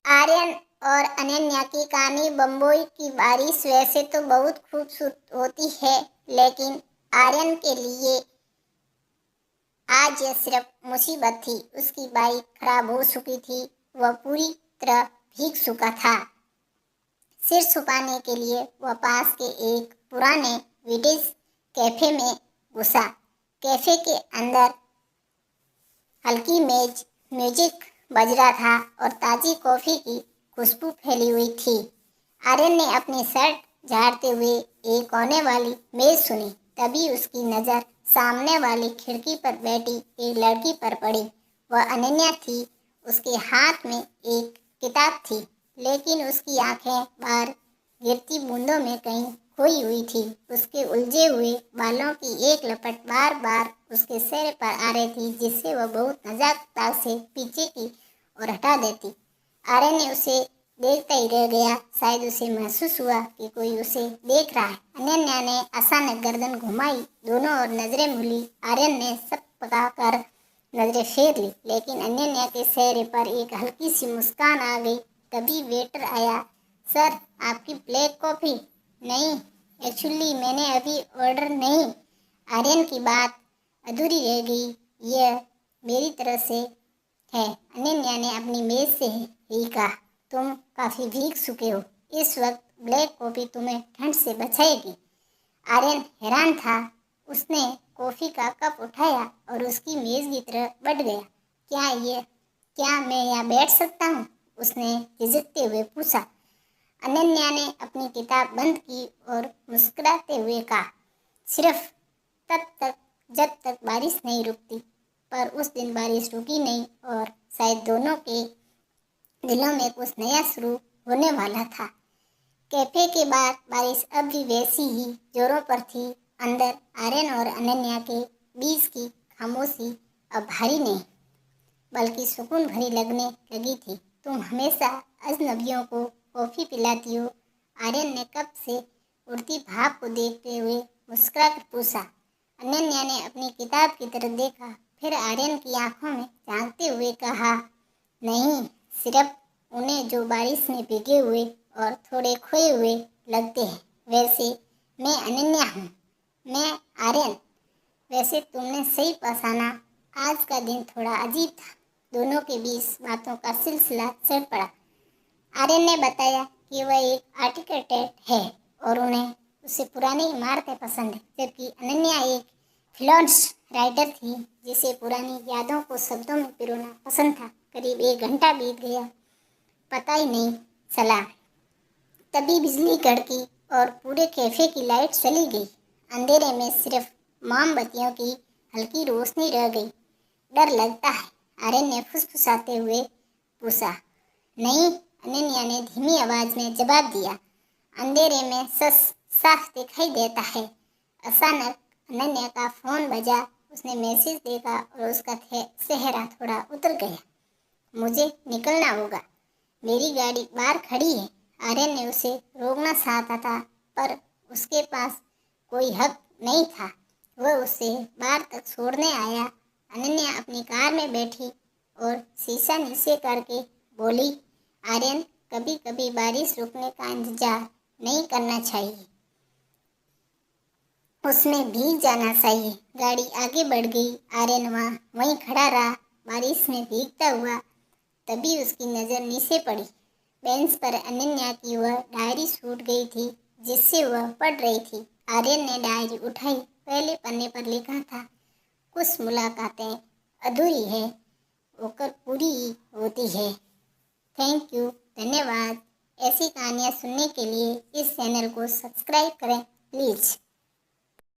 आर्यन और अनन्या की कहानी बम्बई की बारिश वैसे तो बहुत खूबसूरत होती है, लेकिन आर्यन के लिए आज यह सिर्फ मुसीबत थी। उसकी बाइक खराब हो चुकी थी। वह पूरी तरह भीग चुका था। सिर छुपाने के लिए वह पास के एक पुराने विंटेज कैफे में घुसा। कैफे के अंदर हल्की म्यूजिक बज रहा था और ताजी कॉफी की खुशबू फैली हुई थी। आर्यन ने अपनी शर्ट झाड़ते हुए एक कोने वाली मेज सुनी। तभी उसकी नज़र सामने वाली खिड़की पर बैठी एक लड़की पर पड़ी। वह अनन्या थी। उसके हाथ में एक किताब थी, लेकिन उसकी आंखें बाहर गिरती बूंदों में कहीं खोई हुई थी। उसके उलझे हुए बालों की एक लपट बार बार उसके सिर पर आ रही थी, जिससे वह बहुत नजाकत से पीछे की ओर हटा देती। आर्यन ने उसे देखता ही रह गया। शायद उसे महसूस हुआ कि कोई उसे देख रहा है। अनन्या ने अचानक गर्दन घुमाई। दोनों ओर नजरें मिली। आर्यन ने सब पका कर नजरें फेर ली, लेकिन अनन्या के चेहरे पर एक हल्की सी मुस्कान आ गई। तभी वेटर आया। सर, आपकी ब्लैक कॉफ़ी? नहीं, एक्चुअली मैंने अभी ऑर्डर नहीं। आर्यन की बात अधूरी रह गई। यह मेरी तरफ से है, अनन्या ने अपनी मेज से ही कहा। तुम काफ़ी भीग चुके हो। इस वक्त ब्लैक कॉफ़ी तुम्हें ठंड से बचाएगी। आर्यन हैरान था। उसने कॉफ़ी का कप उठाया और उसकी मेज की तरफ बढ़ गया। क्या मैं यहाँ बैठ सकता हूँ? उसने झिझकते हुए पूछा। अनन्या ने अपनी किताब बंद की और मुस्कुराते हुए कहा, सिर्फ तब तक जब तक बारिश नहीं रुकती। पर उस दिन बारिश रुकी नहीं और शायद दोनों के दिलों में कुछ नया शुरू होने वाला था। कैफे के बाहर बारिश अब भी वैसी ही जोरों पर थी। अंदर आर्यन और अनन्या के बीच की खामोशी अब भारी नहीं, बल्कि सुकून भरी लगने लगी थी। तुम हमेशा अजनबियों को कॉफ़ी पिलाती हो? आर्यन ने कप से उड़ती भाप को देखते हुए मुस्कुराकर पूछा। अनन्या ने अपनी किताब की तरफ देखा, फिर आर्यन की आंखों में झांकते हुए कहा, नहीं, सिर्फ उन्हें जो बारिश में भीगे हुए और थोड़े खोए हुए लगते हैं। वैसे मैं अनन्या हूँ। मैं आर्यन। वैसे तुमने सही पहचाना। आज का दिन थोड़ा अजीब था। दोनों के बीच बातों का सिलसिला चल पड़ा। आर्यन ने बताया कि वह एक आर्किटेक्ट है और उन्हें उससे पुरानी इमारतें पसंद है, जबकि अनन्या एक फ्रीलांस राइटर थी जिसे पुरानी यादों को शब्दों में पिरोना पसंद था। करीब 1 घंटा बीत गया, पता ही नहीं चला। तभी बिजली कड़की और पूरे कैफे की लाइट चली गई। अंधेरे में सिर्फ मोमबत्तियों की हल्की रोशनी रह गई। डर लगता है? आर्यन ने फुसफुसाते हुए पूछा। नहीं, अनन्या ने धीमी आवाज में जवाब दिया। अंधेरे में सच साफ दिखाई देता है। अचानक अनन्या का फोन बजा। उसने मैसेज देखा और उसका चेहरा थोड़ा उतर गया। मुझे निकलना होगा, मेरी गाड़ी बाहर खड़ी है। आर्यन ने उसे रोकना चाहता था, पर उसके पास कोई हक नहीं था। वह उसे बाहर तक छोड़ने आया। अनन्या अपनी कार में बैठी और शीशा नीचे करके बोली, आर्यन, कभी कभी बारिश रुकने का इंतजार नहीं करना चाहिए, उसमें भीग जाना चाहिए। गाड़ी आगे बढ़ गई। आर्यन वहीं खड़ा रहा, बारिश में भीगता हुआ। तभी उसकी नज़र नीचे पड़ी। बेंच पर अनन्या की वह डायरी छूट गई थी जिससे वह पढ़ रही थी। आर्यन ने डायरी उठाई। पहले पन्ने पर लिखा था, कुछ मुलाकातें अधूरी है होकर पूरी होती है। थैंक यू, धन्यवाद। ऐसी कहानियाँ सुनने के लिए इस चैनल को सब्सक्राइब करें प्लीज़।